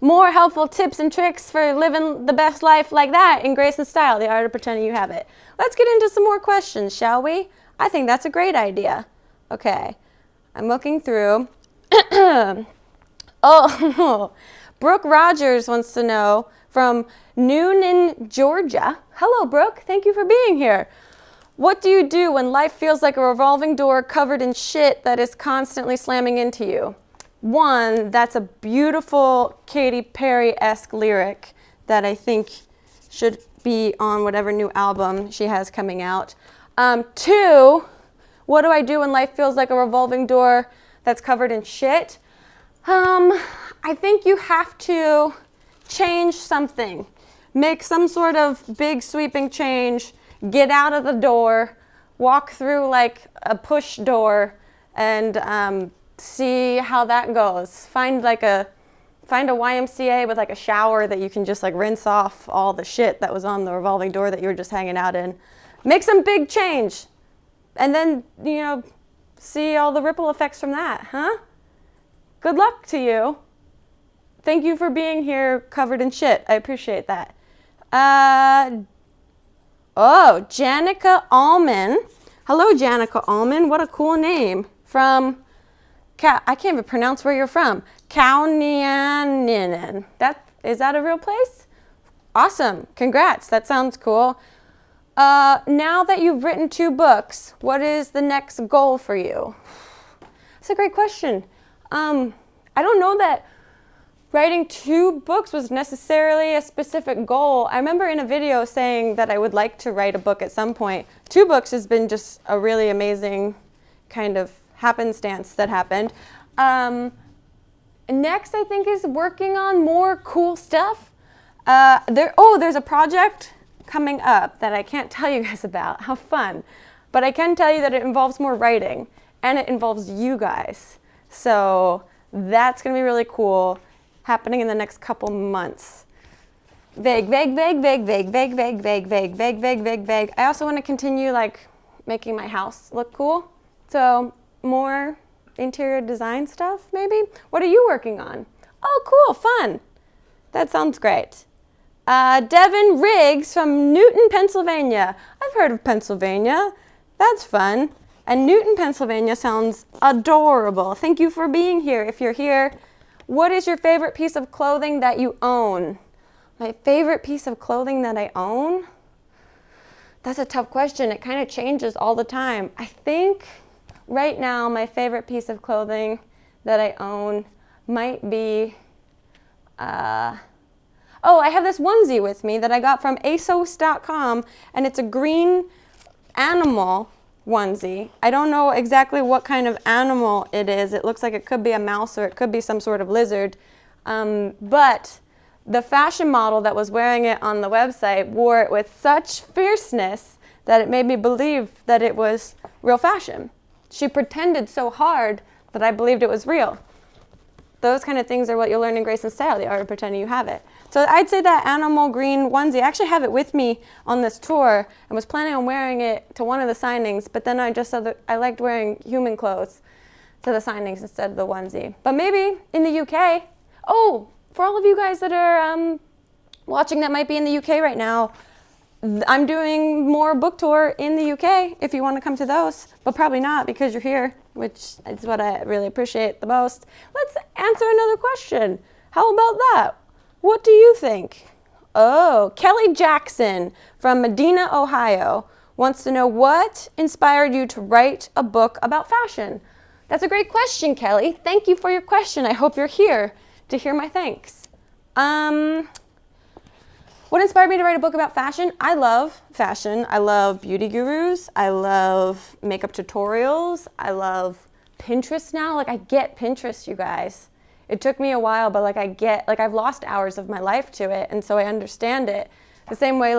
more helpful tips and tricks for living the best life like that in grace and style, the art of pretending you have it. Let's get into some more questions, shall we? I think that's a great idea. Okay, I'm looking through. Oh, Brooke Rogers wants to know from Noonan, Georgia. Hello, Brooke. Thank you for being here. What do you do when life feels like a revolving door covered in shit that is constantly slamming into you? One, that's a beautiful Katy Perry-esque lyric that I think should be on whatever new album she has coming out. Two, what do I do when life feels like a revolving door that's covered in shit? I think you have to change something. Make some sort of big sweeping change, get out of the door, walk through like a push door, and see how that goes. Find a YMCA with like a shower that you can just like rinse off all the shit that was on the revolving door that you were just hanging out in. Make some big change, and then, you know, see all the ripple effects from that, huh? Good luck to you. Thank you for being here covered in shit. I appreciate that. Oh, Janica Allman. Hello, Janica Allman. What a cool name. From, I can't even pronounce where you're from. Kauniainen. Is that a real place? Awesome. Congrats. That sounds cool. Now that you've written 2 books, what is the next goal for you? That's a great question. I don't know that writing 2 books was necessarily a specific goal. I remember in a video saying that I would like to write a book at some point. 2 books has been just a really amazing kind of happenstance that happened. Next, I think, is working on more cool stuff. There's a project coming up that I can't tell you guys about. How fun. But I can tell you that it involves more writing, and it involves you guys. So that's going to be really cool, happening in the next couple months. Vague. I also want to continue like making my house look cool. So more interior design stuff, maybe? What are you working on? Oh, cool, fun. That sounds great. Devin Riggs from Newton, Pennsylvania. I've heard of Pennsylvania. That's fun. And Newton, Pennsylvania sounds adorable. Thank you for being here. If you're here, what is your favorite piece of clothing that you own? My favorite piece of clothing that I own? That's a tough question. It kind of changes all the time. I think right now my favorite piece of clothing that I own might be, I have this onesie with me that I got from asos.com, and it's a green animal onesie. I don't know exactly what kind of animal it is. It looks like it could be a mouse or it could be some sort of lizard. But the fashion model that was wearing it on the website wore it with such fierceness that it made me believe that it was real fashion. She pretended so hard that I believed it was real. Those kind of things are what you'll learn in Grace and Style, the art of pretending you have it. So I'd say that animal green onesie, I actually have it with me on this tour and was planning on wearing it to one of the signings, but then I just said that I liked wearing human clothes to the signings instead of the onesie. But maybe in the UK, for all of you guys that are watching that might be in the UK right now, I'm doing more book tour in the UK if you want to come to those, but probably not because you're here, which is what I really appreciate the most. Let's answer another question. How about that? What do you think? Oh, Kelly Jackson from Medina, Ohio wants to know what inspired you to write a book about fashion. That's a great question, Kelly. Thank you for your question. I hope you're here to hear my thanks. What inspired me to write a book about fashion? I love fashion. I love beauty gurus. I love makeup tutorials. I love Pinterest now. Like, I get Pinterest, you guys. It took me a while, but I've lost hours of my life to it, and so I understand it. The same way,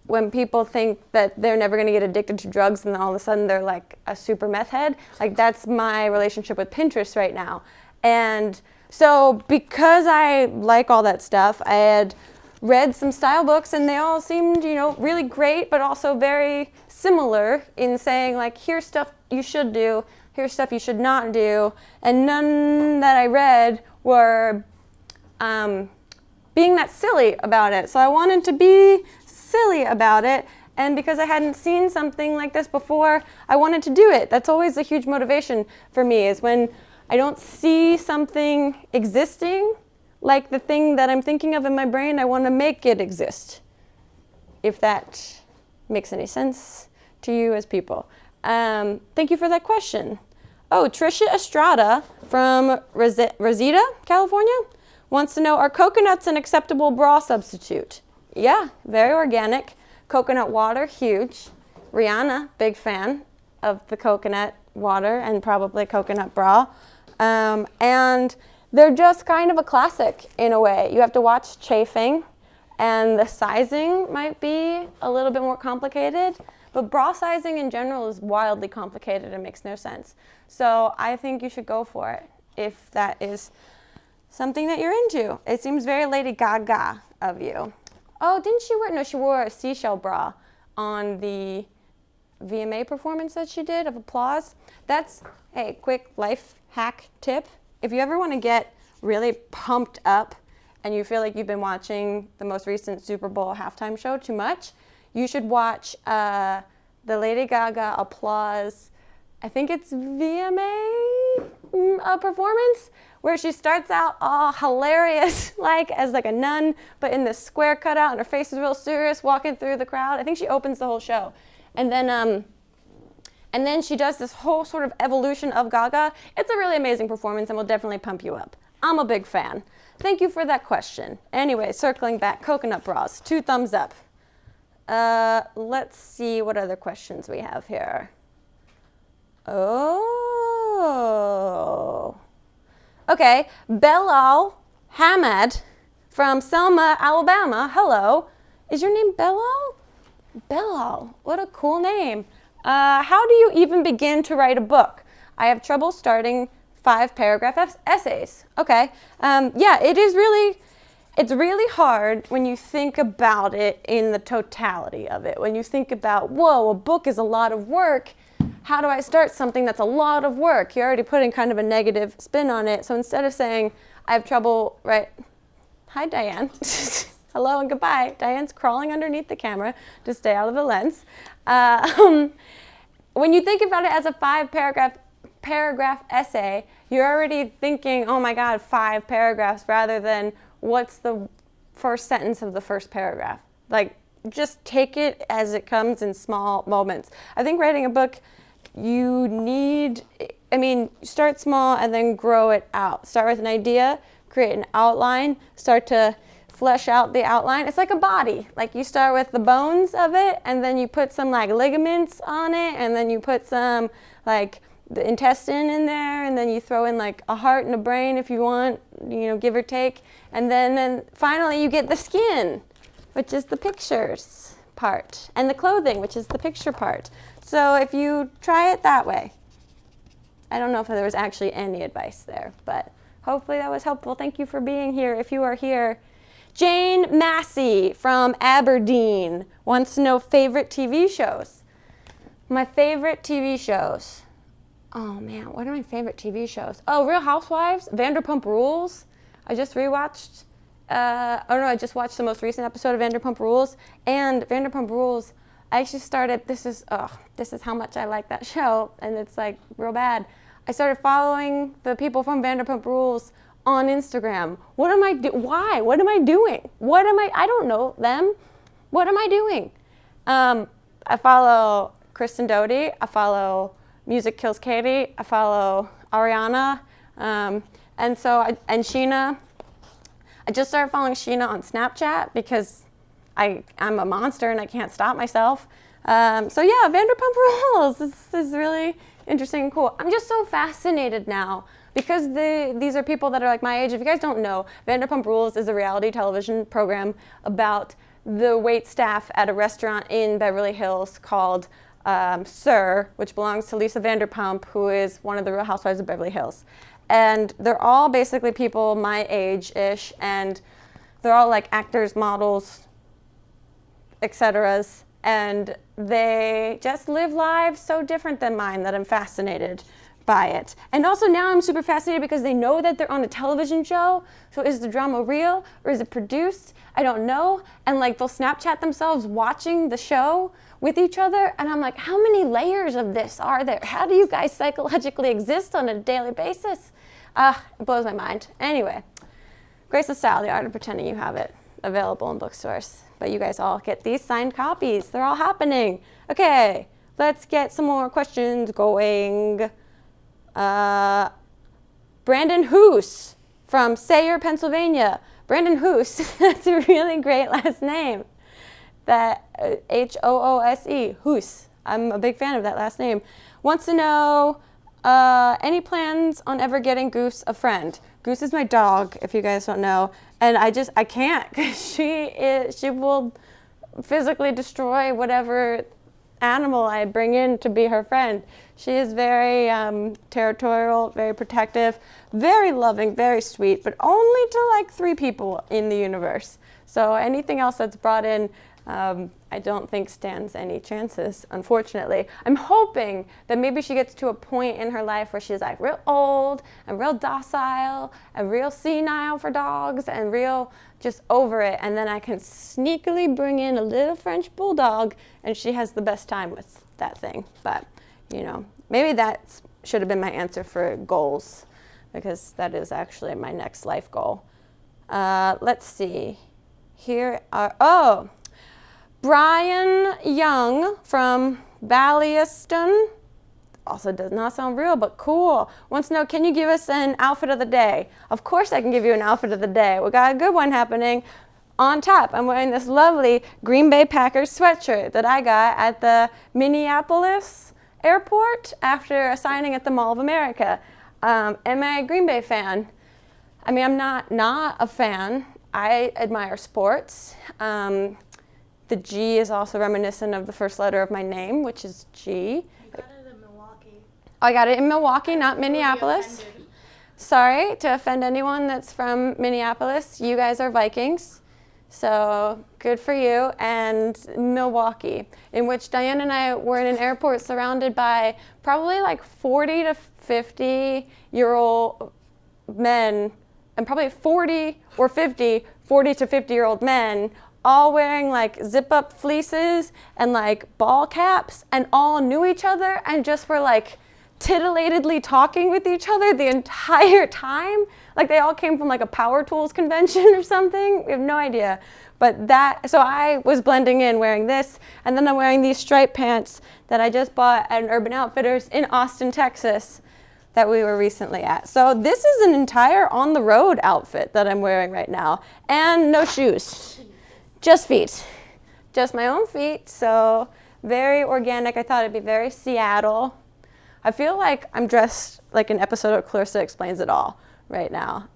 when people think that they're never going to get addicted to drugs and then all of a sudden they're like a super meth head, like that's my relationship with Pinterest right now. And so because I like all that stuff, I had read some style books and they all seemed, really great, but also very similar in saying like, here's stuff you should do, here's stuff you should not do. And none that I read were being that silly about it. So I wanted to be silly about it. And because I hadn't seen something like this before, I wanted to do it. That's always a huge motivation for me, is when I don't see something existing, like the thing that I'm thinking of in my brain, I want to make it exist. If that makes any sense to you as people. Thank you for that question. Oh, Trisha Estrada from Rosita, California, wants to know, are coconuts an acceptable bra substitute? Yeah, very organic. Coconut water, huge. Rihanna, big fan of the coconut water and probably coconut bra. And they're just kind of a classic in a way. You have to watch chafing, and the sizing might be a little bit more complicated, but bra sizing in general is wildly complicated and makes no sense. So I think you should go for it if that is something that you're into. It seems very Lady Gaga of you. Oh, didn't she wear, no, she wore a seashell bra on the VMA performance that she did of Applause. That's a quick life hack tip. If you ever want to get really pumped up and you feel like you've been watching the most recent Super Bowl halftime show too much, you should watch the Lady Gaga Applause, I think it's VMA performance, where she starts out all hilarious, like as like a nun, but in this square cutout, and her face is real serious, walking through the crowd. I think she opens the whole show, and then she does this whole sort of evolution of Gaga. It's a really amazing performance, and will definitely pump you up. I'm a big fan. Thank you for that question. Anyway, circling back, coconut bras, 2 thumbs up. Let's see what other questions we have here. Oh. Okay, Belal Hamad from Selma, Alabama. Hello. Is your name Belal? Belal, what a cool name. How do you even begin to write a book? I have trouble starting 5-paragraph essays. Okay, yeah, it's really hard when you think about it in the totality of it. When you think about, whoa, a book is a lot of work. How do I start something that's a lot of work? You're already putting kind of a negative spin on it. So instead of saying, I have trouble, right? Hi, Diane. Hello and goodbye. Diane's crawling underneath the camera to stay out of the lens. When you think about it as a 5-paragraph essay, you're already thinking, oh my God, 5 paragraphs, rather than what's the first sentence of the first paragraph. Like, just take it as it comes in small moments. I think writing a book, start small and then grow it out. Start with an idea, create an outline, start to flesh out the outline. It's like a body. Like, you start with the bones of it, and then you put some like ligaments on it, and then you put some like the intestine in there, and then you throw in like a heart and a brain if you want, give or take. And then finally you get the skin, which is the pictures part, and the clothing, which is the picture part. So if you try it that way, I don't know if there was actually any advice there, but hopefully that was helpful. Thank you for being here, if you are here. Jane Massey from Aberdeen wants to know favorite TV shows. My favorite TV shows. Oh man, what are my favorite TV shows? Oh, Real Housewives, Vanderpump Rules. I just rewatched, I just watched the most recent episode of Vanderpump Rules. And Vanderpump Rules, I actually started, this is how much I like that show, and it's like real bad. I started following the people from Vanderpump Rules on Instagram. What am I why? What am I doing? I don't know them. What am I doing? I follow Kristen Doty. I follow Music Kills Katie. I follow Ariana. And Sheena. I just started following Sheena on Snapchat because I'm a monster and I can't stop myself. So yeah, Vanderpump Rules. This is really interesting and cool. I'm just so fascinated now because these are people that are like my age. If you guys don't know, Vanderpump Rules is a reality television program about the wait staff at a restaurant in Beverly Hills called Sir, which belongs to Lisa Vanderpump, who is one of the Real Housewives of Beverly Hills. And they're all basically people my age-ish, and they're all like actors, models, etc. And they just live lives so different than mine that I'm fascinated by it. And also now I'm super fascinated because they know that they're on a television show. So is the drama real or is it produced? I don't know. And like they'll Snapchat themselves watching the show with each other. And I'm like, how many layers of this are there? How do you guys psychologically exist on a daily basis? It blows my mind. Anyway, Graceless Style, The Art of Pretending You Have It, available in bookstores. But you guys all get these signed copies. They're all happening. Okay, let's get some more questions going. Brandon Hoos from Sayre, Pennsylvania. Brandon Hoos, that's a really great last name. That Hoose, Hoos. I'm a big fan of that last name. Wants to know any plans on ever getting Goose a friend. Goose is my dog, if you guys don't know, and I can't because she will physically destroy whatever animal I bring in to be her friend. She is very territorial, very protective, very loving, very sweet, but only to like 3 people in the universe. So anything else that's brought in, I don't think stands any chances, unfortunately. I'm hoping that maybe she gets to a point in her life where she's like real old and real docile and real senile for dogs and real just over it. And then I can sneakily bring in a little French bulldog and she has the best time with that thing. But, you know, maybe that should have been my answer for goals because that is actually my next life goal. Let's see. Here are, Brian Young from Ballyaston, also does not sound real, but cool. Wants to know, can you give us an outfit of the day? Of course I can give you an outfit of the day. We got a good one happening on tap. I'm wearing this lovely Green Bay Packers sweatshirt that I got at the Minneapolis airport after a signing at the Mall of America. Am I a Green Bay fan? I mean, I'm not a fan. I admire sports. The G is also reminiscent of the first letter of my name, which is G. You got it in Milwaukee. I got it in Milwaukee, not Minneapolis. Sorry to offend anyone that's from Minneapolis. You guys are Vikings, so good for you. And Milwaukee, in which Diane and I were in an airport surrounded by probably like 40 to 50-year-old men, and probably 40 to 50-year-old men, all wearing like zip-up fleeces and like ball caps and all knew each other and just were like titillatedly talking with each other the entire time. Like they all came from like a power tools convention or something. We have no idea. But so I was blending in wearing this, and then I'm wearing these striped pants that I just bought at an Urban Outfitters in Austin, Texas, that we were recently at. So this is an entire on-the-road outfit that I'm wearing right now, and no shoes. Just feet, just my own feet, so very organic. I thought it'd be very Seattle. I feel like I'm dressed like an episode of Clarissa Explains It All right now.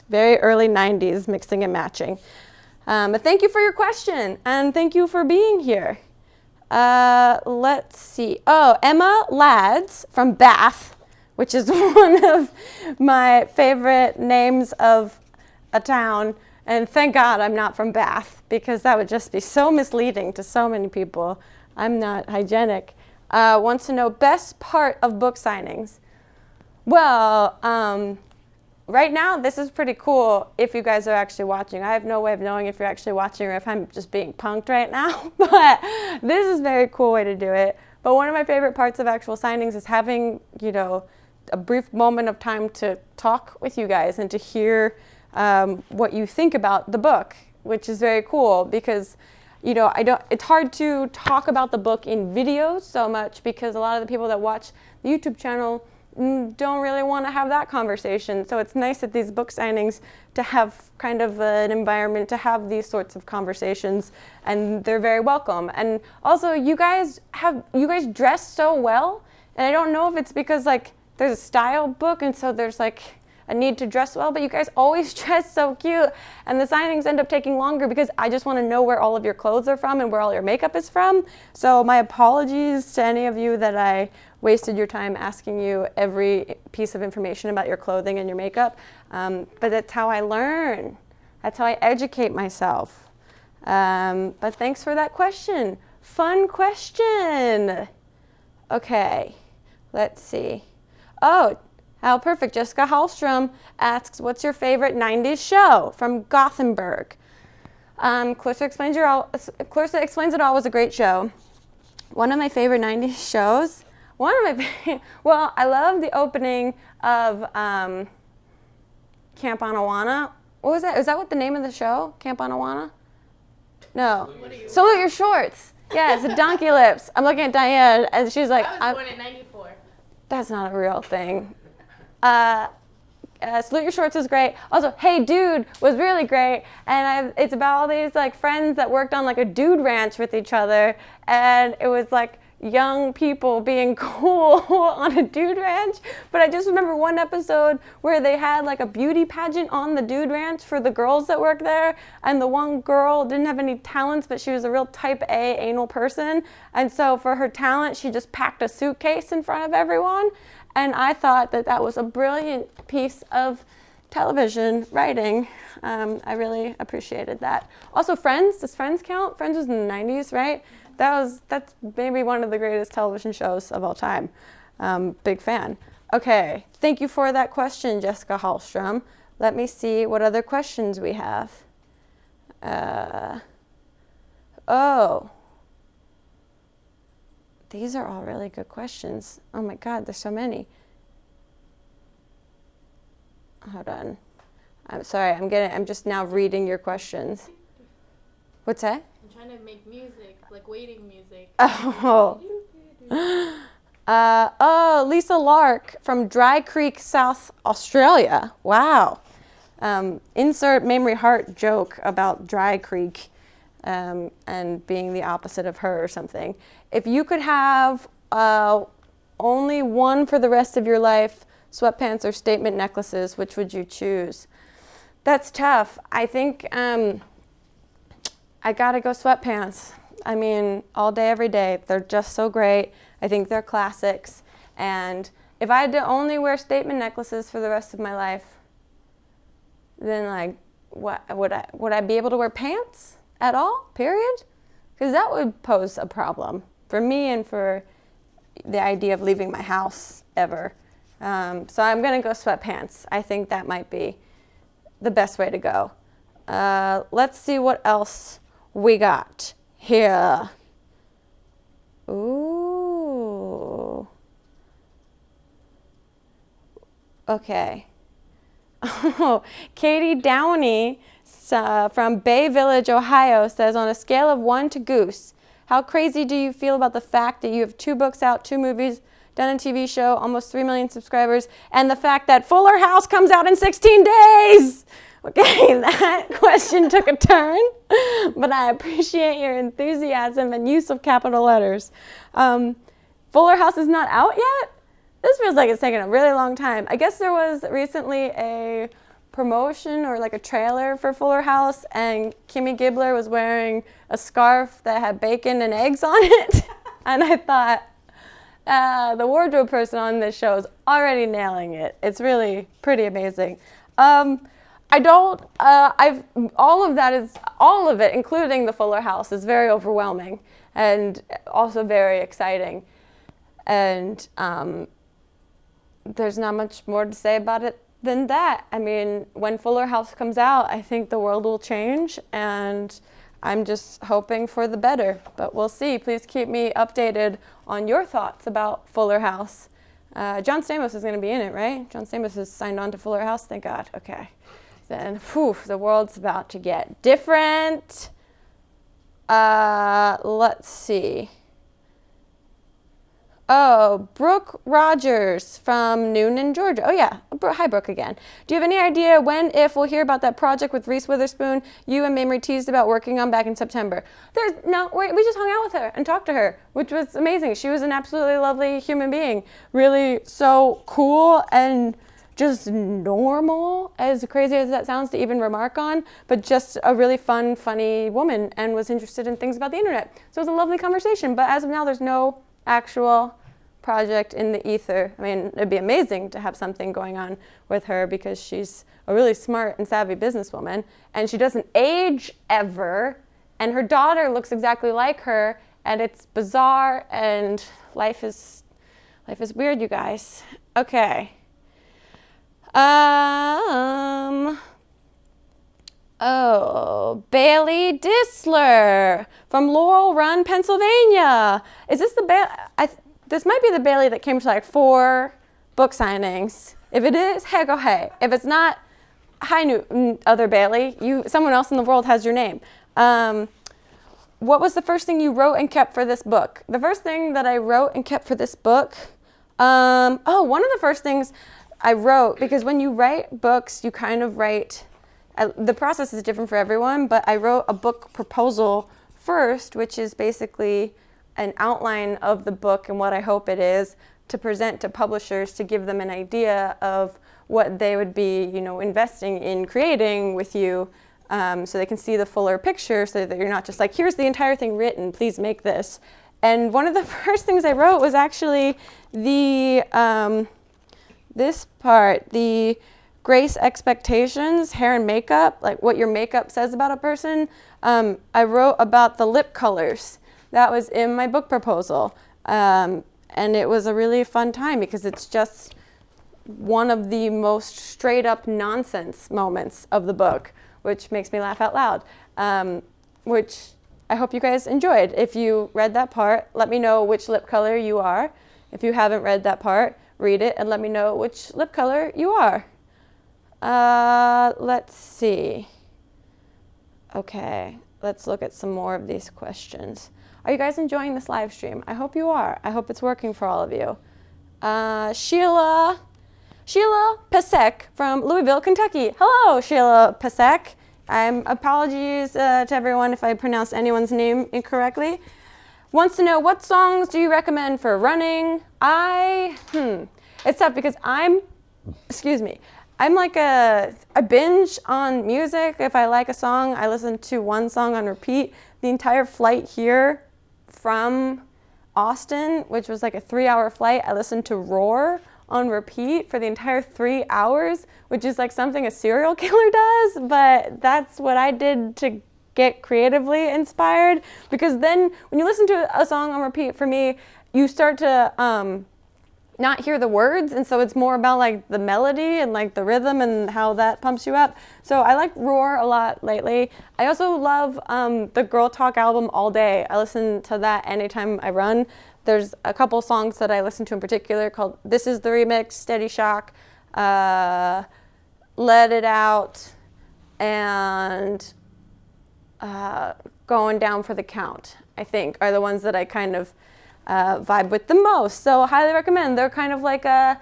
Very early 90s, mixing and matching. But thank you for your question, and thank you for being here. Let's see. Oh, Emma Lads from Bath, which is one of my favorite names of a town. And thank God I'm not from Bath, because that would just be so misleading to so many people. I'm not hygienic. Wants to know best part of book signings. Well, right now this is pretty cool if you guys are actually watching. I have no way of knowing if you're actually watching or if I'm just being punked right now, but this is a very cool way to do it. But one of my favorite parts of actual signings is having, you know, a brief moment of time to talk with you guys and to hear what you think about the book, which is very cool because, you know, it's hard to talk about the book in videos so much because a lot of the people that watch the YouTube channel don't really want to have that conversation. So it's nice at these book signings to have kind of an environment to have these sorts of conversations, and they're very welcome. And also you guys dress so well, and I don't know if it's because like there's a style book and so there's like a need to dress well, but you guys always dress so cute, and the signings end up taking longer because I just want to know where all of your clothes are from and where all your makeup is from. So my apologies to any of you that I wasted your time asking you every piece of information about your clothing and your makeup, but that's how I learn. That's how I educate myself. But thanks for that question. Fun question. Okay, let's see. Oh, how perfect. Jessica Hallstrom asks, what's your favorite 90s show? From Gothenburg. Clarissa Explains It All was a great show. One of my favorite 90s shows. Well, I love the opening of Camp Anawana. What was that? Is that what the name of the show? Camp Anawana? No. Salute Your Shorts. Yes, Donkey Lips. I'm looking at Diane, and she's like, I was born in 94. That's not a real thing. Salute Your Shorts was great. Also, Hey Dude was really great. And it's about all these like friends that worked on like a dude ranch with each other. And it was like young people being cool on a dude ranch. But I just remember one episode where they had like a beauty pageant on the dude ranch for the girls that worked there. And the one girl didn't have any talents, but she was a real type A anal person. And so for her talent, she just packed a suitcase in front of everyone. And I thought that that was a brilliant piece of television writing. I really appreciated that. Also, Friends. Does Friends count? Friends was in the 90s, right? That's maybe one of the greatest television shows of all time. Big fan. Okay, thank you for that question, Jessica Hallstrom. Let me see what other questions we have. These are all really good questions. Oh my God, there's so many. Hold on. I'm sorry, I'm just now reading your questions. What's that? I'm trying to make music, like waiting music. Oh. Lisa Lark from Dry Creek, South Australia. Wow. Insert Mamrie Hart joke about Dry Creek and being the opposite of her or something. If you could have only one for the rest of your life, sweatpants or statement necklaces, which would you choose? That's tough. I think I gotta go sweatpants. I mean, all day, every day. They're just so great. I think they're classics. And if I had to only wear statement necklaces for the rest of my life, then like, what would I be able to wear pants at all? Period? Because that would pose a problem for me and for the idea of leaving my house ever. So I'm gonna go sweatpants. I think that might be the best way to go. Let's see what else we got here. Ooh. Okay. Oh, Katie Downey from Bay Village, Ohio says, on a scale of 1 to Goose, how crazy do you feel about the fact that you have 2 books out, 2 movies, done a TV show, almost 3 million subscribers, and the fact that Fuller House comes out in 16 days? Okay, that question took a turn, but I appreciate your enthusiasm and use of capital letters. Fuller House is not out yet? This feels like it's taken a really long time. I guess there was recently a promotion or like a trailer for Fuller House, and Kimmy Gibbler was wearing a scarf that had bacon and eggs on it. And I thought, the wardrobe person on this show is already nailing it. It's really pretty amazing. All of it, including the Fuller House, is very overwhelming and also very exciting. And there's not much more to say about it than that. I mean, when Fuller House comes out, I think the world will change, and I'm just hoping for the better, but we'll see. Please keep me updated on your thoughts about Fuller House. John Stamos is going to be in it, right? John Stamos is signed on to Fuller House, thank God. Okay. Then, the world's about to get different. Let's see. Oh, Brooke Rogers from Noonan, Georgia. Oh yeah, hi Brooke again. Do you have any idea when, if we'll hear about that project with Reese Witherspoon you and Mamrie teased about working on back in September? We just hung out with her and talked to her, which was amazing. She was an absolutely lovely human being. Really so cool and just normal, as crazy as that sounds to even remark on, but just a really fun, funny woman and was interested in things about the internet. So it was a lovely conversation, but as of now, there's no actual project in the ether. I mean, it'd be amazing to have something going on with her because she's a really smart and savvy businesswoman, and she doesn't age ever, and her daughter looks exactly like her, and it's bizarre, and life is weird, you guys. Okay. Bailey Disler from Laurel Run, Pennsylvania. Is this the Bailey? This might be the Bailey that came to like 4 book signings. If it is, hey, go hey. If it's not, hi, other Bailey. Someone else in the world has your name. What was the first thing you wrote and kept for this book? The first thing that I wrote and kept for this book, one of the first things I wrote, because when you write books, you kind of write, the process is different for everyone, but I wrote a book proposal first, which is basically an outline of the book and what I hope it is to present to publishers to give them an idea of what they would be, investing in creating with you, so they can see the fuller picture, so that you're not just like, here's the entire thing written, please make this. And one of the first things I wrote was actually this part, the grace expectations, hair and makeup, like what your makeup says about a person. I wrote about the lip colors. That was in my book proposal. And it was a really fun time because it's just one of the most straight up nonsense moments of the book, which makes me laugh out loud, which I hope you guys enjoyed. If you read that part, let me know which lip color you are. If you haven't read that part, read it and let me know which lip color you are. Let's see. Okay, let's look at some more of these questions. Are you guys enjoying this live stream? I hope you are. I hope it's working for all of you. Sheila Pasek from Louisville, Kentucky. Hello, Sheila Pasek. Apologies to everyone if I pronounced anyone's name incorrectly. Wants to know, what songs do you recommend for running? It's tough because I'm like I binge on music. If I like a song, I listen to one song on repeat. The entire flight here from Austin, which was like a 3-hour flight, I listened to Roar on repeat for the entire 3 hours, which is like something a serial killer does, but that's what I did to get creatively inspired. Because then when you listen to a song on repeat, for me, you start to not hear the words, and so it's more about like the melody and like the rhythm and how that pumps you up. So I like Roar a lot lately. I also love the Girl Talk album All Day. I listen to that anytime I run. There's a couple songs that I listen to in particular called This Is the Remix, Steady Shock, Let It Out, and Going Down for the Count, I think, are the ones that I kind of vibe with the most. So I highly recommend. They're kind of like they're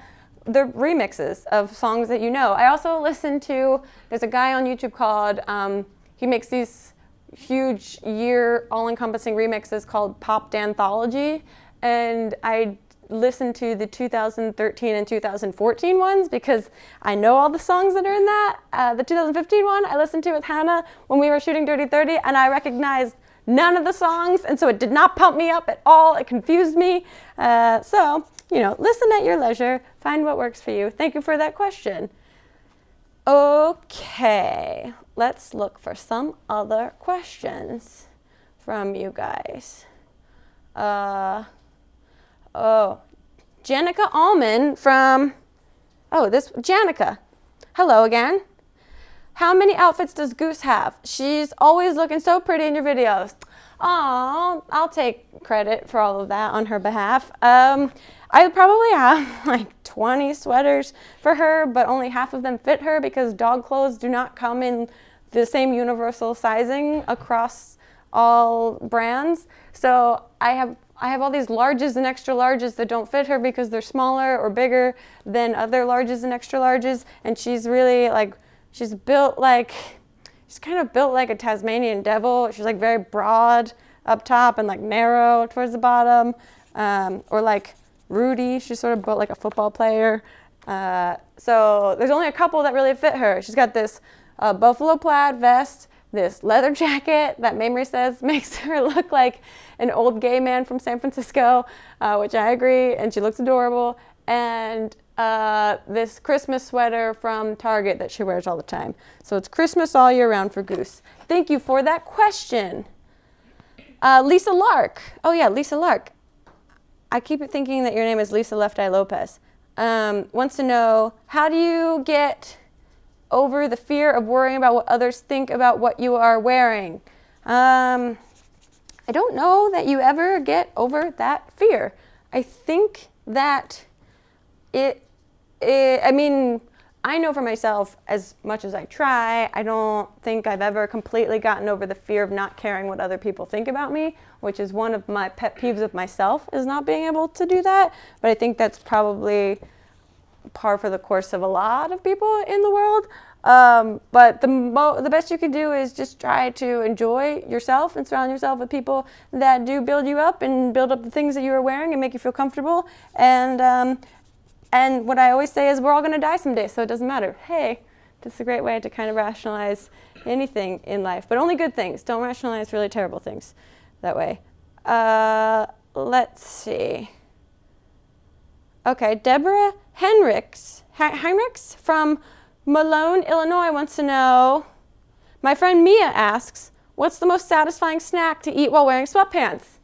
remixes of songs that you know. I also listen to, there's a guy on YouTube called, he makes these huge year all-encompassing remixes called Pop Danthology, and I listen to the 2013 and 2014 ones because I know all the songs that are in that. The 2015 one I listened to with Hannah when we were shooting Dirty 30, and I recognized none of the songs, and so it did not pump me up at all. It confused me. So, listen at your leisure. Find what works for you. Thank you for that question. Okay, let's look for some other questions from you guys. Janica Allman from, Janica. Hello again. How many outfits does Goose have? She's always looking so pretty in your videos. Oh, I'll take credit for all of that on her behalf. I probably have like 20 sweaters for her, but only half of them fit her because dog clothes do not come in the same universal sizing across all brands. So I have all these larges and extra larges that don't fit her because they're smaller or bigger than other larges and extra larges, and she's really like, she's kind of built like a Tasmanian devil. She's like very broad up top and like narrow towards the bottom. Or like Rudy, she's sort of built like a football player. So there's only a couple that really fit her. She's got this buffalo plaid vest, this leather jacket that Mamrie says makes her look like an old gay man from San Francisco, which I agree, and she looks adorable. And this Christmas sweater from Target that she wears all the time. So it's Christmas all year round for Goose. Thank you for that question. Lisa Lark. Oh yeah, Lisa Lark. I keep thinking that your name is Lisa Left Eye Lopez. wants to know, how do you get over the fear of worrying about what others think about what you are wearing? I don't know that you ever get over that fear. I think that I know for myself, as much as I try, I don't think I've ever completely gotten over the fear of not caring what other people think about me, which is one of my pet peeves of myself, is not being able to do that. But I think that's probably par for the course of a lot of people in the world. But the best you can do is just try to enjoy yourself and surround yourself with people that do build you up and build up the things that you are wearing and make you feel comfortable. And what I always say is, we're all going to die someday, so it doesn't matter. Hey, that's a great way to kind of rationalize anything in life, but only good things. Don't rationalize really terrible things that way. Let's see. Okay, Deborah Heinrichs from Malone, Illinois wants to know, my friend Mia asks, what's the most satisfying snack to eat while wearing sweatpants?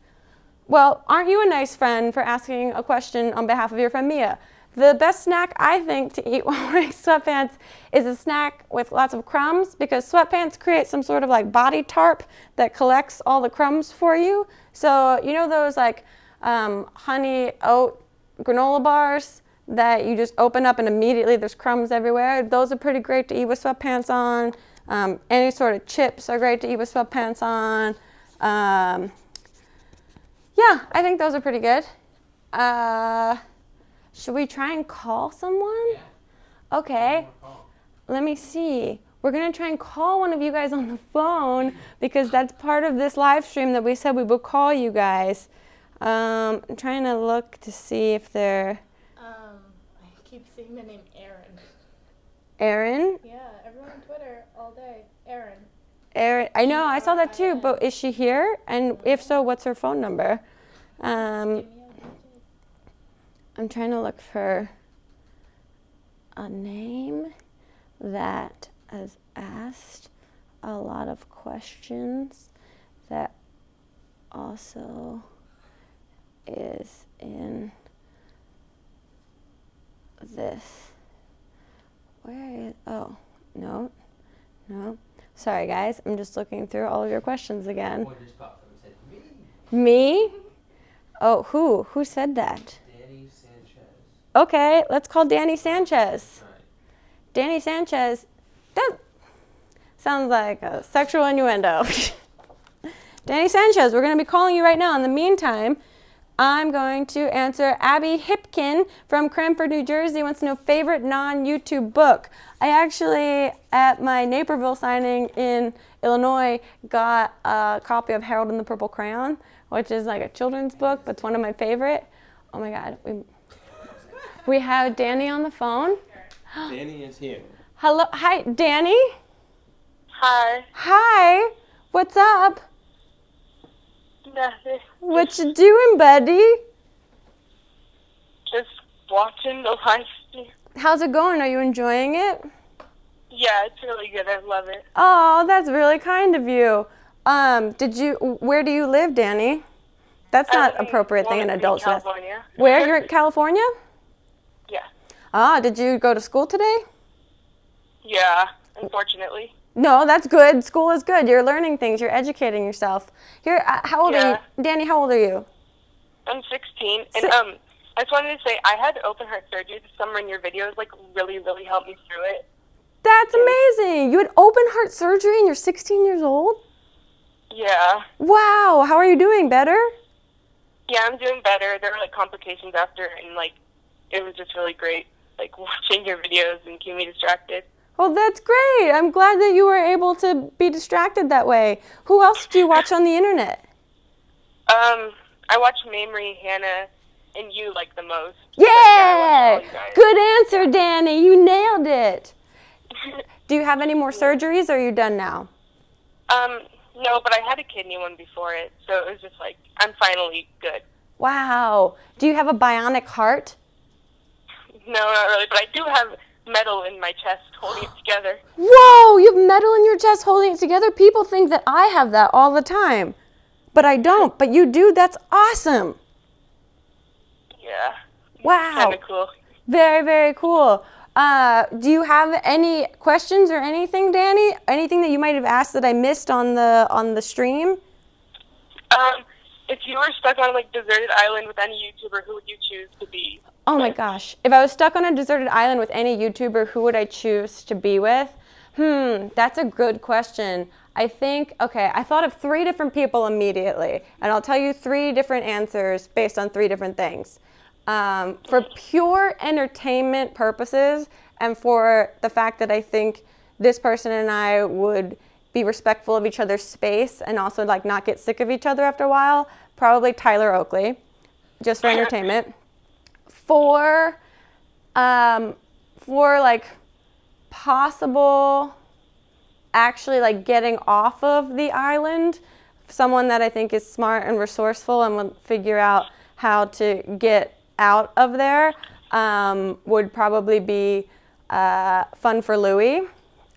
Well, aren't you a nice friend for asking a question on behalf of your friend Mia? The best snack, I think, to eat while wearing sweatpants is a snack with lots of crumbs, because sweatpants create some sort of like body tarp that collects all the crumbs for you. So you know those like honey oat granola bars that you just open up and immediately there's crumbs everywhere? Those are pretty great to eat with sweatpants on. Any sort of chips are great to eat with sweatpants on. Yeah, I think those are pretty good. Should we try and call someone? Yeah. Okay. Let me see. We're going to try and call one of you guys on the phone, because that's part of this live stream that we said we would call you guys. I'm trying to look to see if they're... I keep seeing the name Aaron. Aaron? Yeah, everyone on Twitter all day. Aaron. Aaron. I know, I saw that too, but is she here? And if so, what's her phone number? I'm trying to look for a name that has asked a lot of questions that also is in this. Where is, oh, no. Sorry guys, I'm just looking through all of your questions again. One just popped up and said, me. Me? Oh, who said that? Danny Sanchez. Okay, let's call Danny Sanchez. All right. Danny Sanchez, that sounds like a sexual innuendo. Danny Sanchez, we're going to be calling you right now. In the meantime, I'm going to answer Abby Hipkin from Cranford, New Jersey, wants to know favorite non-YouTube book. I actually, at my Naperville signing in Illinois, got a copy of Harold and the Purple Crayon, which is like a children's book, but it's one of my favorite. Oh my God, we have Danny on the phone. Danny is here. Hello, hi, Danny. Hi. Hi, what's up? Nothing. What you doing, buddy? Just watching the live stream. How's it going? Are you enjoying it? Yeah, it's really good. I love it. Oh, that's really kind of you. Where do you live, Danny? That's not I appropriate thing an wanna be adult should ask. California. Where? You're in California? Yeah. Ah, did you go to school today? Yeah, unfortunately. No, that's good. School is good. You're learning things. You're educating yourself. Here, how old are Yeah. you? Danny, how old are you? I'm 16. And I just wanted to say I had open heart surgery this summer, and your videos like really, really helped me through it. That's amazing. You had open heart surgery and you're 16 years old? Yeah. Wow. How are you doing? Better? Yeah, I'm doing better. There were like complications after, and like it was just really great, like watching your videos and keeping me distracted. Well, that's great. I'm glad that you were able to be distracted that way. Who else do you watch on the internet? I watch Mamrie, Hannah, and you like the most. Yeah! I watch all you guys. Good answer, Danny. You nailed it. Do you have any more surgeries, or are you done now? No, but I had a kidney one before it, so it was just like, I'm finally good. Wow. Do you have a bionic heart? No, not really, but I do have metal in my chest holding it together. Whoa, you have metal in your chest holding it together? People think that I have that all the time, but I don't. But you do? That's awesome. Yeah. Wow. Kind of cool. Very, very cool. Do you have any questions or anything, Danny? Anything that you might have asked that I missed on the stream? If you were stuck on like deserted island with any YouTuber, who would you choose to be? Oh my gosh. If I was stuck on a deserted island with any YouTuber, who would I choose to be with? That's a good question. I think, okay, I thought of 3 different people immediately, and I'll tell you 3 different answers based on 3 different things. For pure entertainment purposes, and for the fact that I think this person and I would be respectful of each other's space and also like not get sick of each other after a while, probably Tyler Oakley, just for entertainment. For like possible actually like getting off of the island, someone that I think is smart and resourceful and will figure out how to get out of there, would probably be Fun for Louie.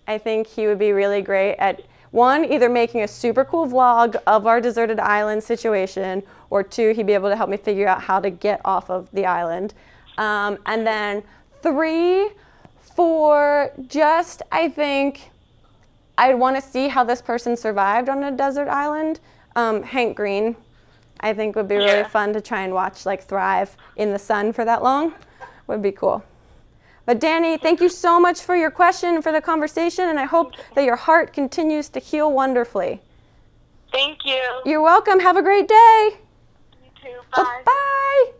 I think he would be really great at, 1, either making a super cool vlog of our deserted island situation, or 2, he'd be able to help me figure out how to get off of the island. And then 3, for just, I think, I'd want to see how this person survived on a desert island. Hank Green, I think would be really fun to try and watch like thrive in the sun for that long. Would be cool. But Danny, thank you so much for your question and for the conversation, and I hope that your heart continues to heal wonderfully. Thank you. You're welcome. Have a great day. You too. Bye. Bye.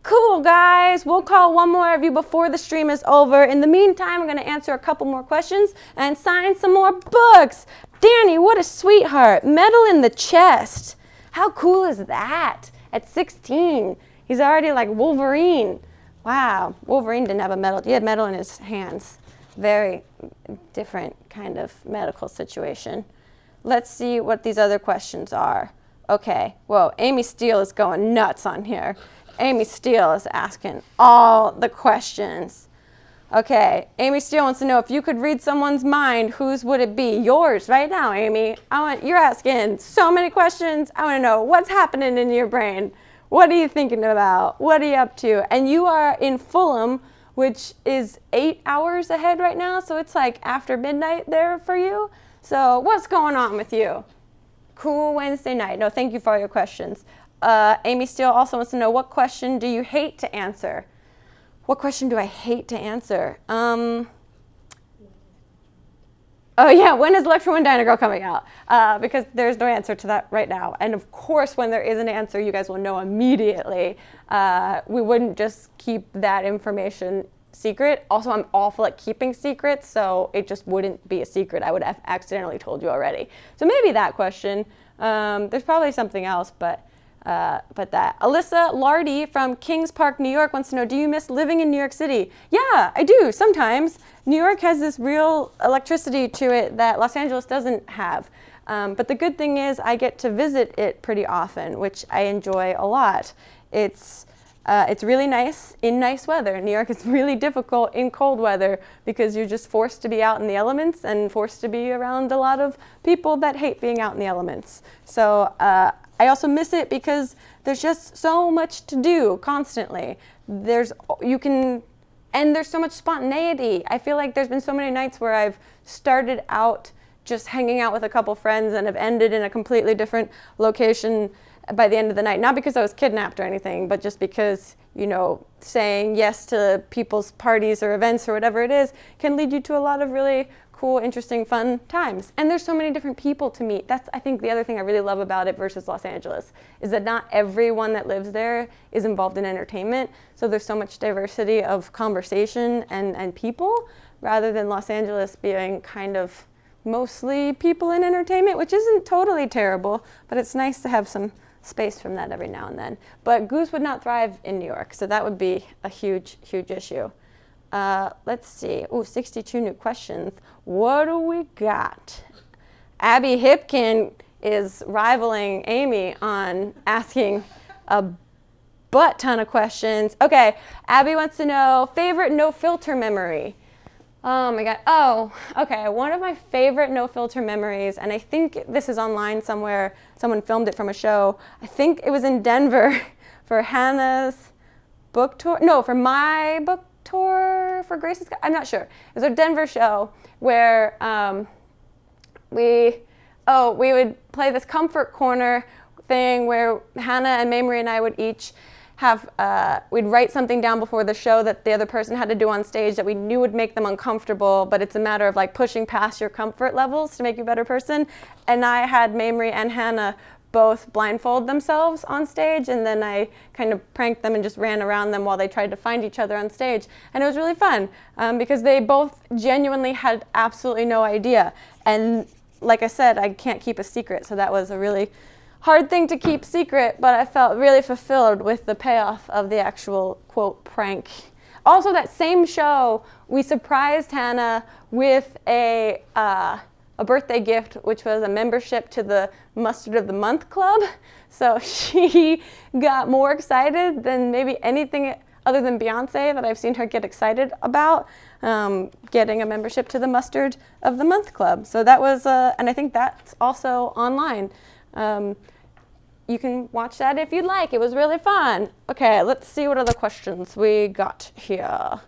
Cool, guys. We'll call one more of you before the stream is over. In the meantime, I'm going to answer a couple more questions and sign some more books. Danny, what a sweetheart. Medal in the chest. How cool is that? At 16, he's already like Wolverine. Wow. Wolverine didn't have a medal. He had medal in his hands. Very different kind of medical situation. Let's see what these other questions are. Okay. Whoa, Amy Steele is going nuts on here. Amy Steele is asking all the questions. Okay, Amy Steele wants to know if you could read someone's mind, whose would it be? Yours right now, Amy. You're asking so many questions. I want to know what's happening in your brain. What are you thinking about? What are you up to? And you are in Fulham, which is 8 hours ahead right now, so it's like after midnight there for you. So what's going on with you? Cool Wednesday night. No, thank you for all your questions. Amy Steele also wants to know, what question do you hate to answer? What question do I hate to answer? Oh yeah, when is Electro One Dyna Girl coming out? Because there's no answer to that right now. And of course, when there is an answer, you guys will know immediately. We wouldn't just keep that information secret. Also, I'm awful at keeping secrets, so it just wouldn't be a secret. I would have accidentally told you already. So maybe that question. There's probably something else, but that. Alyssa Lardy from Kings Park, New York wants to know, do you miss living in New York City? Yeah, I do sometimes. New York has this real electricity to it that Los Angeles doesn't have. But the good thing is I get to visit it pretty often, which I enjoy a lot. It's really nice in nice weather. New York is really difficult in cold weather because you're just forced to be out in the elements and forced to be around a lot of people that hate being out in the elements. So I also miss it because there's just so much to do constantly. There's so much spontaneity. I feel like there's been so many nights where I've started out just hanging out with a couple friends and have ended in a completely different location by the end of the night. Not because I was kidnapped or anything, but just because, saying yes to people's parties or events or whatever it is can lead you to a lot of really cool, interesting, fun times. And there's so many different people to meet. That's, I think, the other thing I really love about it versus Los Angeles, is that not everyone that lives there is involved in entertainment. So there's so much diversity of conversation and people, rather than Los Angeles being kind of mostly people in entertainment, which isn't totally terrible, but it's nice to have some space from that every now and then. But Goose would not thrive in New York, so that would be a huge, huge issue. Let's see. 62 new questions. What do we got? Abby Hipkin is rivaling Amy on asking a butt ton of questions. Okay, Abby wants to know, favorite no filter memory. Oh my God. Oh, okay. One of my favorite no filter memories, and I think this is online somewhere, someone filmed it from a show. I think it was in Denver for Hannah's book tour. No, for my book tour for Grace's. I'm not sure. It was a Denver show where we would play this comfort corner thing where Hannah and Mamrie and I would each have, we'd write something down before the show that the other person had to do on stage that we knew would make them uncomfortable, but it's a matter of like pushing past your comfort levels to make you a better person. And I had Mamrie and Hannah both blindfold themselves on stage, and then I kind of pranked them and just ran around them while they tried to find each other on stage. And it was really fun because they both genuinely had absolutely no idea. And like I said, I can't keep a secret, so that was a really hard thing to keep secret, but I felt really fulfilled with the payoff of the actual, quote, prank. Also, that same show, we surprised Hannah with a birthday gift, which was a membership to the Mustard of the Month Club. So she got more excited than maybe anything other than Beyonce that I've seen her get excited about, getting a membership to the Mustard of the Month Club. So that was, and I think that's also online. You can watch that if you'd like. It was really fun. Okay, let's see what other questions we got here.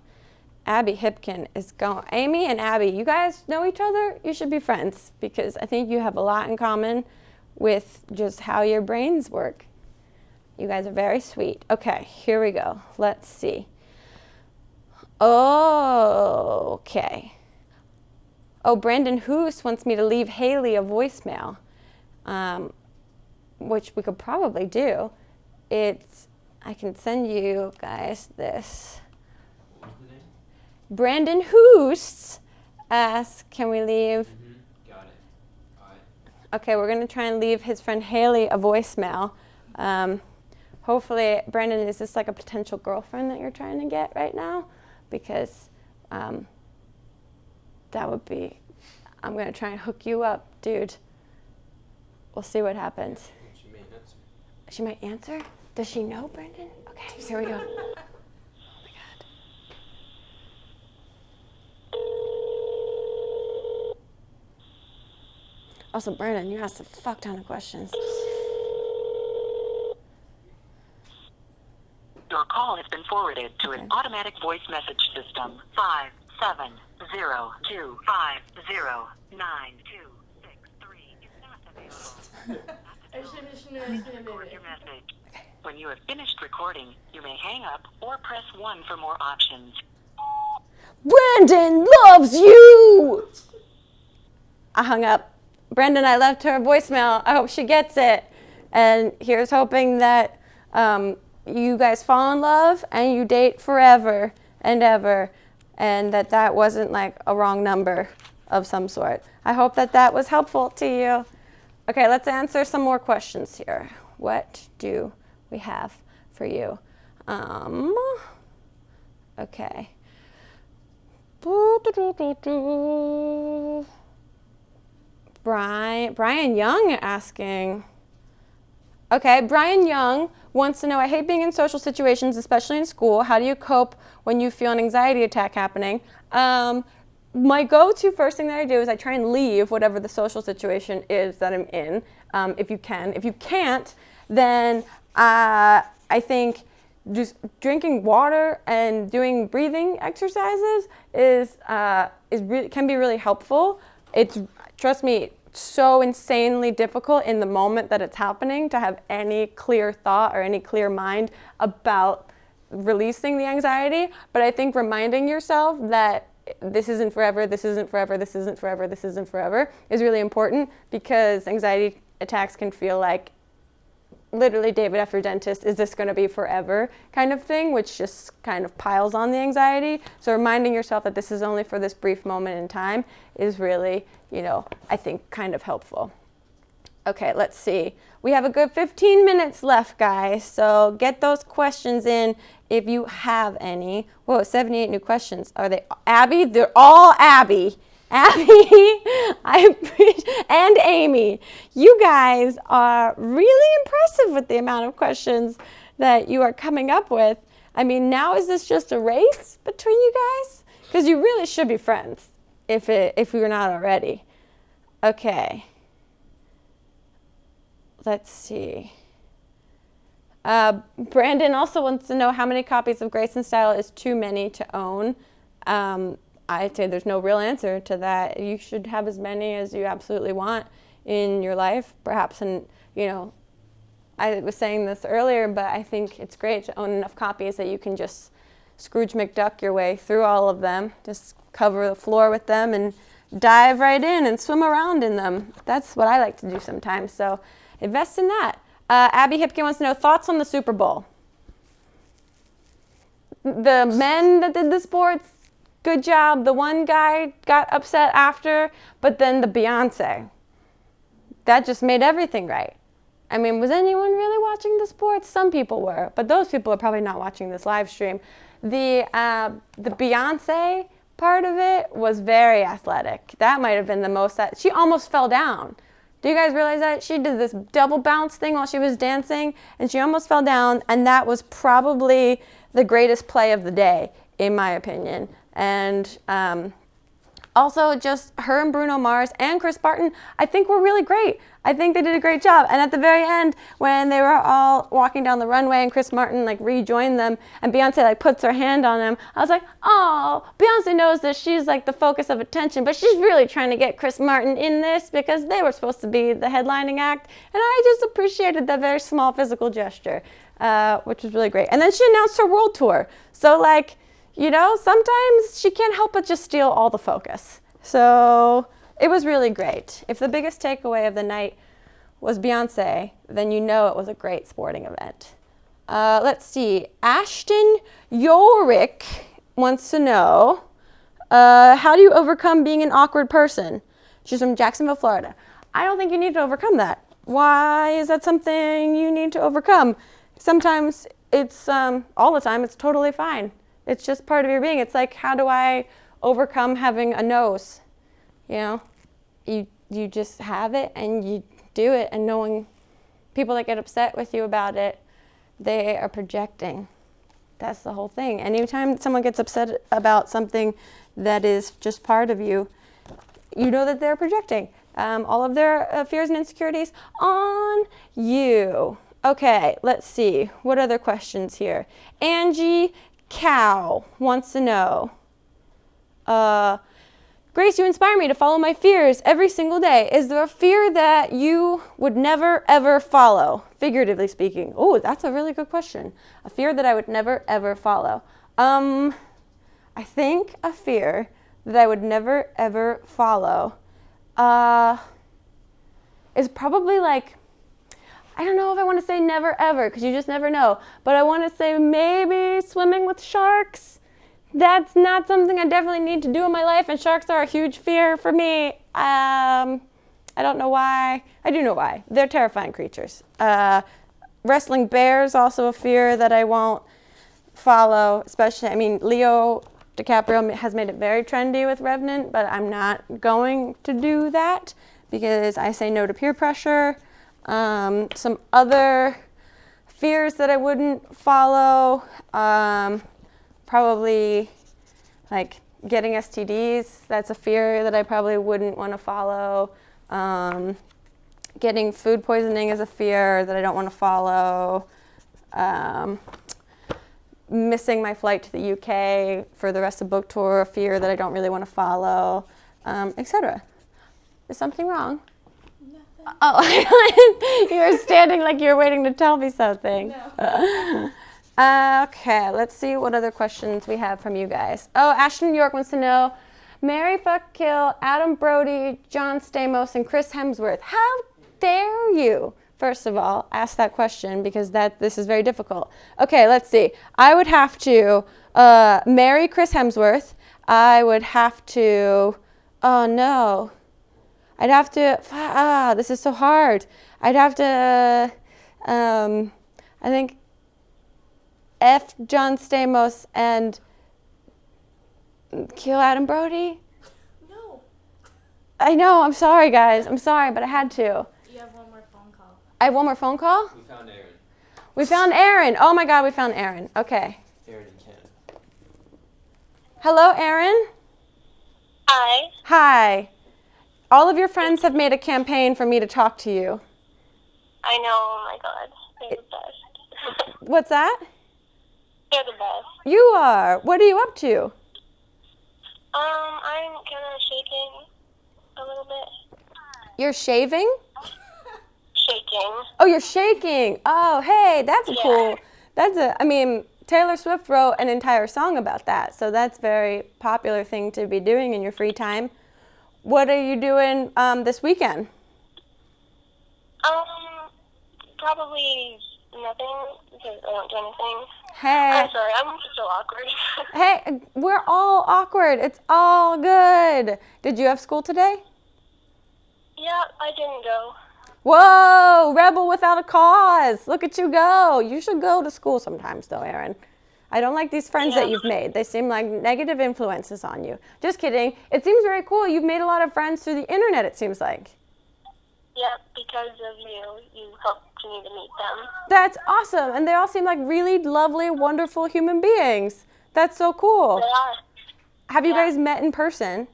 Abby Hipkin is going. Amy and Abby, you guys know each other? You should be friends because I think you have a lot in common with just how your brains work. You guys are very sweet. Okay, here we go. Let's see. Okay. Oh, Brandon Hoos wants me to leave Haley a voicemail. Which we could probably do. I can send you guys this. What was the name? Brandon Hoos asks, can we leave? Got it. All right. Okay, we're gonna try and leave his friend Haley a voicemail. Hopefully, Brandon, is this like a potential girlfriend that you're trying to get right now? Because that would be, I'm gonna try and hook you up, dude. We'll see what happens. She may answer. She might answer? Does she know, Brendan? Okay, here we go. Oh my God. Also, Brendan, you asked a fuck ton of questions. Your call has been forwarded to an automatic voice message system. 570250926 is not available. Record your message. When you have finished recording, you may hang up or press 1 for more options. Brandon loves you! I hung up. Brendan, I left her a voicemail. I hope she gets it. And here's hoping that you guys fall in love and you date forever and ever, and that wasn't like a wrong number of some sort. I hope that was helpful to you. Okay, let's answer some more questions here. What do we have for you? Okay. Brian Young asking. Okay, Brian Young wants to know, I hate being in social situations, especially in school. How do you cope when you feel an anxiety attack happening? My go-to first thing that I do is I try and leave whatever the social situation is that I'm in, if you can. If you can't, then I think just drinking water and doing breathing exercises can be really helpful. It's, trust me, so insanely difficult in the moment that it's happening to have any clear thought or any clear mind about releasing the anxiety. But I think reminding yourself that this isn't forever, this isn't forever, this isn't forever, this isn't forever is really important, because anxiety attacks can feel like literally David after dentist, is this going to be forever kind of thing, which just kind of piles on the anxiety. So reminding yourself that this is only for this brief moment in time is really, I think kind of helpful. Okay, let's see. We have a good 15 minutes left, guys, so get those questions in if you have any. Whoa, 78 new questions. Are they Abby? They're all Abby. Abby, and Amy. You guys are really impressive with the amount of questions that you are coming up with. I mean, now is this just a race between you guys? Because you really should be friends if you're not already. Okay. Let's see. Brandon also wants to know how many copies of Grace and Style is too many to own. I'd say there's no real answer to that. You should have as many as you absolutely want in your life. Perhaps, I was saying this earlier, but I think it's great to own enough copies that you can just Scrooge McDuck your way through all of them. Just cover the floor with them and dive right in and swim around in them. That's what I like to do sometimes. So invest in that. Abby Hipkin wants to know thoughts on the Super Bowl. The men that did the sports, good job. The one guy got upset after, but then the Beyonce. That just made everything right. I mean, was anyone really watching the sports? Some people were, but those people are probably not watching this live stream. The Beyonce part of it was very athletic. That might have been the most that she almost fell down. Do you guys realize that? She did this double bounce thing while she was dancing, and she almost fell down, and that was probably the greatest play of the day, in my opinion. And also just her and Bruno Mars and Chris Martin, I think were really great. I think they did a great job. And at the very end, when they were all walking down the runway and Chris Martin rejoined them and Beyonce puts her hand on him, I was like, oh, Beyonce knows that she's the focus of attention, but she's really trying to get Chris Martin in this because they were supposed to be the headlining act. And I just appreciated that very small physical gesture, which was really great. And then she announced her world tour. So sometimes she can't help but just steal all the focus. So it was really great. If the biggest takeaway of the night was Beyonce, then it was a great sporting event. Let's see. Ashton Yorick wants to know, how do you overcome being an awkward person? She's from Jacksonville, Florida. I don't think you need to overcome that. Why is that something you need to overcome? Sometimes it's, all the time, it's totally fine. It's just part of your being. It's like, how do I overcome having a nose? You just have it and you do it, and knowing people that get upset with you about it, they are projecting. That's the whole thing. Anytime someone gets upset about something that is just part of you, you know that they're projecting all of their fears and insecurities on you. Okay, let's see. What other questions here? Angie Cow wants to know, Grace, you inspire me to follow my fears every single day. Is there a fear that you would never, ever follow, figuratively speaking? Oh, that's a really good question. A fear that I would never, ever follow. I think a fear that I would never, ever follow is probably I don't know if I want to say never ever, because you just never know. But I want to say maybe swimming with sharks. That's not something I definitely need to do in my life, and sharks are a huge fear for me. I don't know why. I do know why. They're terrifying creatures. Wrestling bears, also a fear that I won't follow, especially, Leo DiCaprio has made it very trendy with Revenant, but I'm not going to do that because I say no to peer pressure. Some other fears that I wouldn't follow, probably getting STDs. That's a fear that I probably wouldn't want to follow. Getting food poisoning is a fear that I don't want to follow. Missing my flight to the UK for the rest of book tour, a fear that I don't really want to follow, etc. Is something wrong? Oh, you're standing like you're waiting to tell me something. No. Okay, let's see what other questions we have from you guys. Oh, Ashton York wants to know, marry, fuck, kill Adam Brody, John Stamos, and Chris Hemsworth. How dare you, first of all, ask that question, because this is very difficult. Okay, let's see. I would have to marry Chris Hemsworth. I would have to, oh no. I'd have to, this is so hard. I'd have to, I think, F John Stamos and kill Adam Brody. No. I know, I'm sorry, guys. I'm sorry, but I had to. You have one more phone call. I have one more phone call? We found Aaron. We found Aaron. Oh my God, we found Aaron. Okay. Aaron and Ken. Hello, Aaron. Hi. Hi. All of your friends have made a campaign for me to talk to you. I know. Oh my God. They're the best. What's that? They're the best. You are. What are you up to? I'm kind of shaking a little bit. You're shaving? Shaking. Oh, you're shaking. Oh, hey, that's Yeah. cool. I mean, Taylor Swift wrote an entire song about that, so that's a very popular thing to be doing in your free time. What are you doing this weekend? Probably nothing because I don't do anything. Hey. I'm sorry, I'm so awkward. Hey, we're all awkward. It's all good. Did you have school today? Yeah, I didn't go. Whoa, rebel without a cause. Look at you go. You should go to school sometimes though, Erin. I don't like these friends that you've made. They seem like negative influences on you. Just kidding. It seems very cool. You've made a lot of friends through the internet, it seems like. Yeah, because of you helped me to meet them. That's awesome. And they all seem like really lovely, wonderful human beings. That's so cool. They are. Have you guys met in person?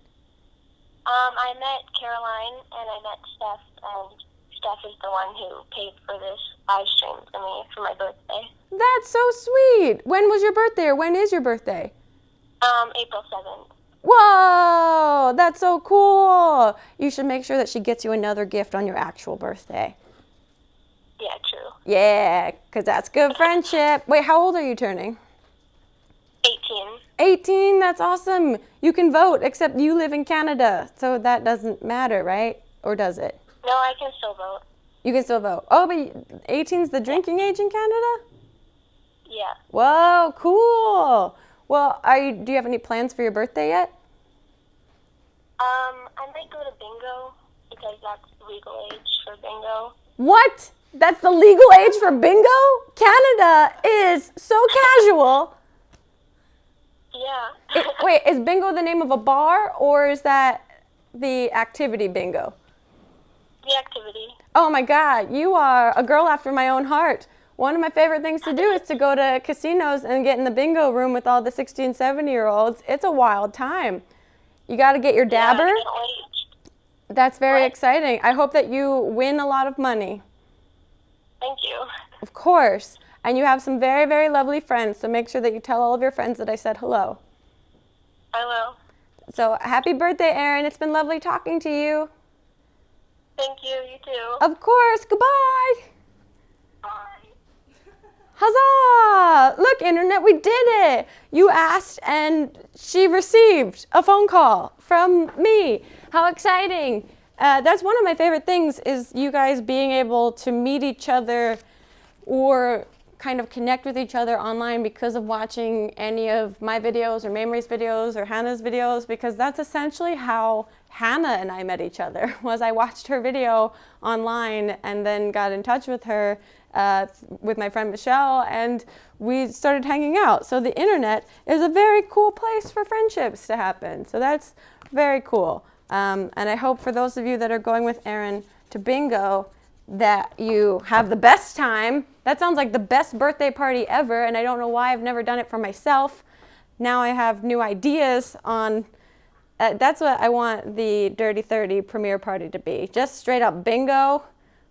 I met Caroline and I met Steph, and Steph is the one who paid for this live stream for me for my birthday. That's so sweet. When was your birthday, or when is your birthday? April 7th. Whoa, that's so cool. You should make sure that she gets you another gift on your actual birthday. Yeah, true. Yeah, because that's good friendship. Wait, how old are you turning? 18. 18, that's awesome. You can vote, except you live in Canada, so that doesn't matter, right? Or does it? No, I can still vote. You can still vote. Oh, but 18's the drinking age in Canada? Yeah. Whoa, cool. Well, do you have any plans for your birthday yet? I might go to bingo because that's legal age for bingo. What? That's the legal age for bingo? Canada is so casual. Yeah. Wait, is bingo the name of a bar, or is that the activity bingo? The activity. Oh my God, you are a girl after my own heart. One of my favorite things to do is to go to casinos and get in the bingo room with all the 16, 17-year-olds. It's a wild time. You got to get your dabber. Yeah, I can't wait. That's very exciting. I hope that you win a lot of money. Thank you. Of course. And you have some very, very lovely friends, so make sure that you tell all of your friends that I said hello. I will. So happy birthday, Erin. It's been lovely talking to you. Thank you. You too. Of course. Goodbye. Bye. Huzzah! Look, Internet, we did it. You asked and she received a phone call from me. How exciting. That's one of my favorite things, is you guys being able to meet each other or kind of connect with each other online because of watching any of my videos or Mamrie's videos or Hannah's videos, because that's essentially how Hannah and I met each other. Was I watched her video online and then got in touch with her with my friend Michelle, and we started hanging out. So the internet is a very cool place for friendships to happen. So that's very cool. And I hope for those of you that are going with Erin to bingo that you have the best time. That sounds like the best birthday party ever, and I don't know why I've never done it for myself. Now I have new ideas on, that's what I want the Dirty 30 premiere party to be. Just straight up bingo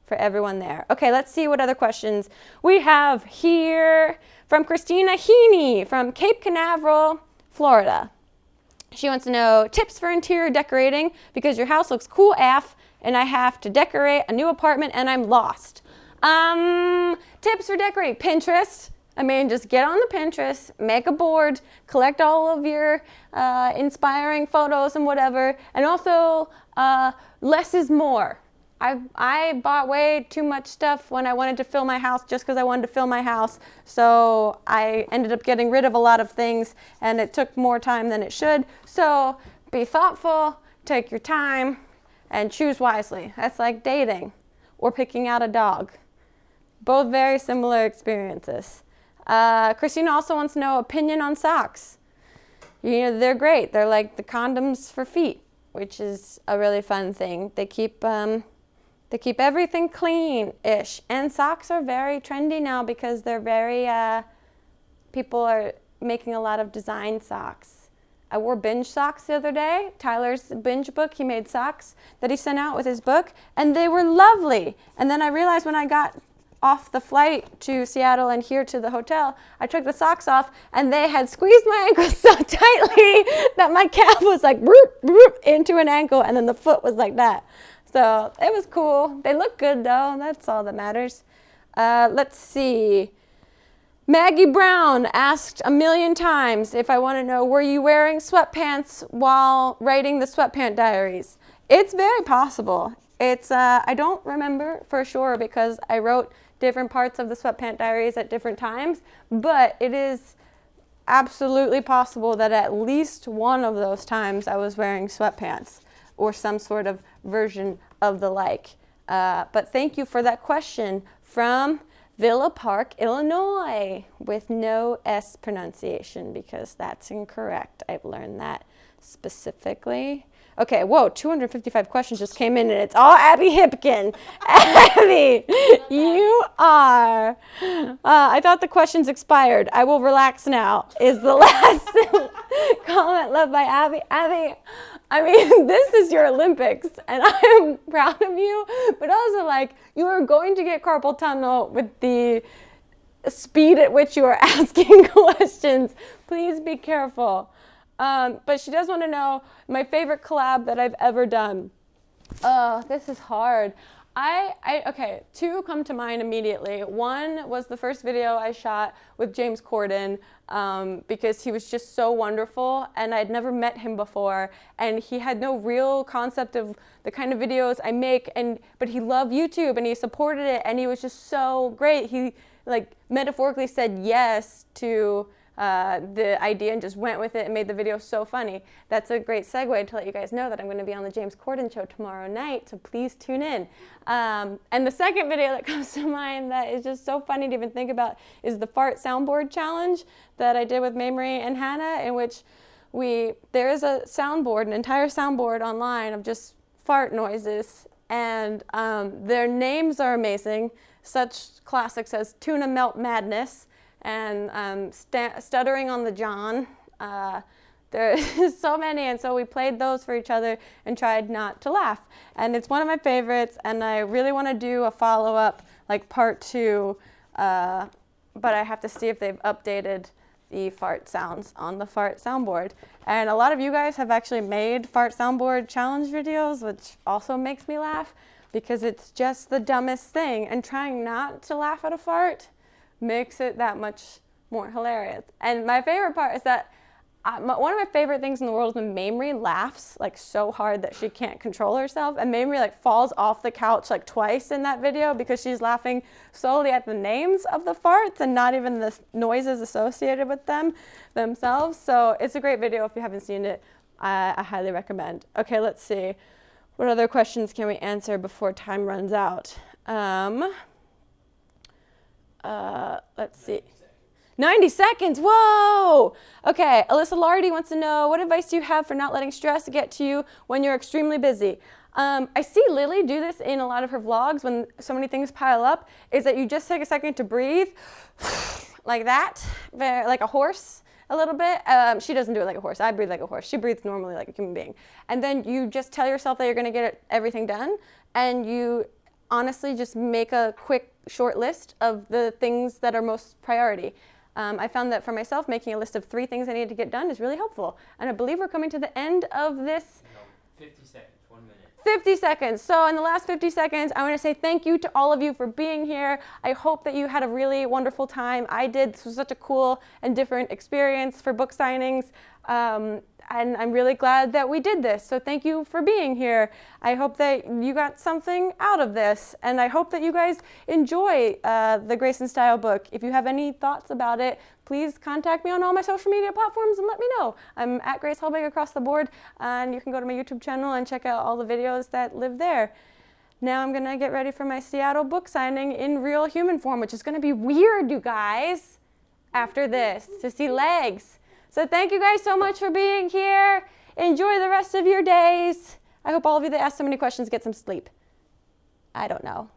for everyone there. Okay, let's see what other questions we have here. From Christina Heaney from Cape Canaveral, Florida. She wants to know tips for interior decorating because your house looks cool AF and I have to decorate a new apartment and I'm lost. Tips for decorating. Pinterest. I mean, just get on the Pinterest, make a board, collect all of your inspiring photos and whatever. And also, less is more. I bought way too much stuff when I wanted to fill my house just because I wanted to fill my house. So I ended up getting rid of a lot of things and it took more time than it should. So be thoughtful, take your time, and choose wisely. That's like dating or picking out a dog. Both very similar experiences. Christina also wants to know opinion on socks. You know, they're great. They're like the condoms for feet, which is a really fun thing. They keep everything clean-ish. And socks are very trendy now because they're very, people are making a lot of design socks. I wore binge socks the other day. Tyler's binge book, he made socks that he sent out with his book, and they were lovely. And then I realized when I got off the flight to Seattle and here to the hotel, I took the socks off and they had squeezed my ankles so tightly that my calf was like roop, roop, into an ankle, and then the foot was like that. So it was cool. They look good though. That's all that matters. Let's see. Maggie Brown asked a million times if I want to know, were you wearing sweatpants while writing the Sweatpant Diaries? It's very possible. It's, I don't remember for sure because I wrote different parts of the Sweatpant Diaries at different times, but it is absolutely possible that at least one of those times I was wearing sweatpants or some sort of version of the like. But thank you for that question from Villa Park, Illinois, with no S pronunciation because that's incorrect. I've learned that specifically. Okay, whoa, 255 questions just came in and it's all Abby Hipkin. Abby, you are. I thought the questions expired. I will relax now is the last comment left by Abby. Abby, I mean, this is your Olympics and I am proud of you, but also like you are going to get carpal tunnel with the speed at which you are asking questions. Please be careful. But she does want to know my favorite collab that I've ever done. Oh, this is hard. Okay, two come to mind immediately. One was the first video I shot with James Corden because he was just so wonderful and I'd never met him before and he had no real concept of the kind of videos I make, but he loved YouTube and he supported it and he was just so great. He like metaphorically said yes to the idea and just went with it and made the video so funny. That's a great segue to let you guys know that I'm going to be on the James Corden show tomorrow night, so please tune in. And the second video that comes to mind that is just so funny to even think about is the fart soundboard challenge that I did with Mamrie and Hannah, in which there is a soundboard, an entire soundboard online of just fart noises, and their names are amazing, such classics as Tuna Melt Madness, and Stuttering on the John. There's so many, and so we played those for each other and tried not to laugh. And it's one of my favorites, and I really want to do a follow-up, like part 2, but I have to see if they've updated the fart sounds on the fart soundboard. And a lot of you guys have actually made fart soundboard challenge videos, which also makes me laugh because it's just the dumbest thing, and trying not to laugh at a fart makes it that much more hilarious. And my favorite part is that one of my favorite things in the world is when Mamrie laughs like so hard that she can't control herself, and Mamrie like falls off the couch like twice in that video because she's laughing solely at the names of the farts and not even the noises associated with them themselves. So it's a great video. If you haven't seen it, I highly recommend. Okay, let's see. What other questions can we answer before time runs out? Let's see. 90 seconds, whoa! Okay, Alyssa Lardy wants to know, what advice do you have for not letting stress get to you when you're extremely busy? I see Lily do this in a lot of her vlogs when so many things pile up, is that you just take a second to breathe, like that, like a horse a little bit. She doesn't do it like a horse, I breathe like a horse. She breathes normally like a human being. And then you just tell yourself that you're gonna get everything done, and you honestly just make a quick short list of the things that are most priority. I found that for myself, making a list of 3 things I need to get done is really helpful. And I believe we're coming to the end of this. No, 50 seconds, 1 minute. 50 seconds. So in the last 50 seconds, I want to say thank you to all of you for being here. I hope that you had a really wonderful time. I did. This was such a cool and different experience for book signings. And I'm really glad that we did this. So thank you for being here. I hope that you got something out of this. And I hope that you guys enjoy the Grace and Style book. If you have any thoughts about it, please contact me on all my social media platforms and let me know. I'm at Grace Helbig across the board. And you can go to my YouTube channel and check out all the videos that live there. Now I'm going to get ready for my Seattle book signing in real human form, which is going to be weird, you guys, after this, to see legs. So thank you guys so much for being here. Enjoy the rest of your days. I hope all of you that asked so many questions get some sleep. I don't know.